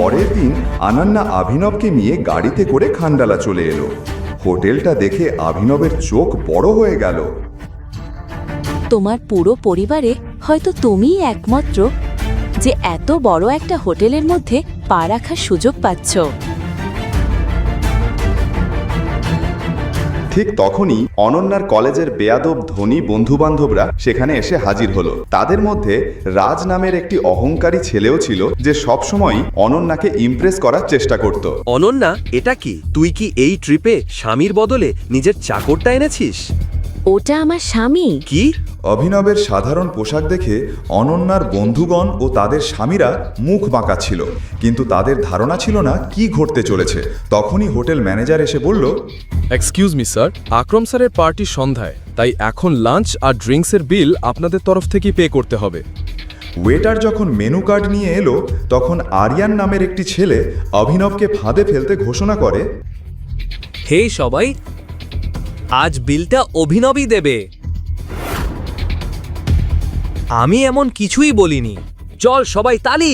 পরের দিন আনান্না অভিনবকে নিয়ে গাড়িতে করে খান্ডালা চলে এলো। হোটেলটা দেখে অভিনবের চোখ বড় হয়ে গেল। তোমার পুরো পরিবারে হয়তো তুমিই একমাত্র যে এত বড় একটা হোটেলের মধ্যে পা রাখার সুযোগ পাচ্ছ। ঠিক তখনই অনন্যার কলেজের বেয়াদব ধনী বন্ধুবান্ধবরা সেখানে এসে হাজির হলো। তাদের মধ্যে রাজ নামের একটি অহংকারী ছেলেও ছিল, যে সবসময় অনন্যাকে ইমপ্রেস করার চেষ্টা করত। অনন্যা, এটা কি? তুই কি এই ট্রিপে স্বামীর বদলে নিজের চাকরটা এনেছিস? ওটা আমার স্বামী। কি? অভিনবের সাধারণ পোশাক দেখে অনন্যার বন্ধুগণ ও তাদের স্বামীরা মুখ বাঁকাচ্ছিল, কিন্তু তাদের ধারণা ছিল না কি ঘটতে চলেছে। তখনই হোটেল ম্যানেজার এসে বলল, এক্সকিউজ মি স্যার, আকরম স্যারের পার্টি সন্ধ্যায়, তাই এখন লাঞ্চ আর ড্রিঙ্কসের বিল আপনাদের তরফ থেকেই পে করতে হবে। ওয়েটার যখন মেনু কার্ড নিয়ে এলো, তখন আরিয়ান নামের একটি ছেলে অভিনবকে ফাঁদে ফেলতে ঘোষণা করে, হে সবাই, আজ বিলটা অভিনবই দেবে। আমি এমন কিছুই বলিনি। চল সবাই তালি।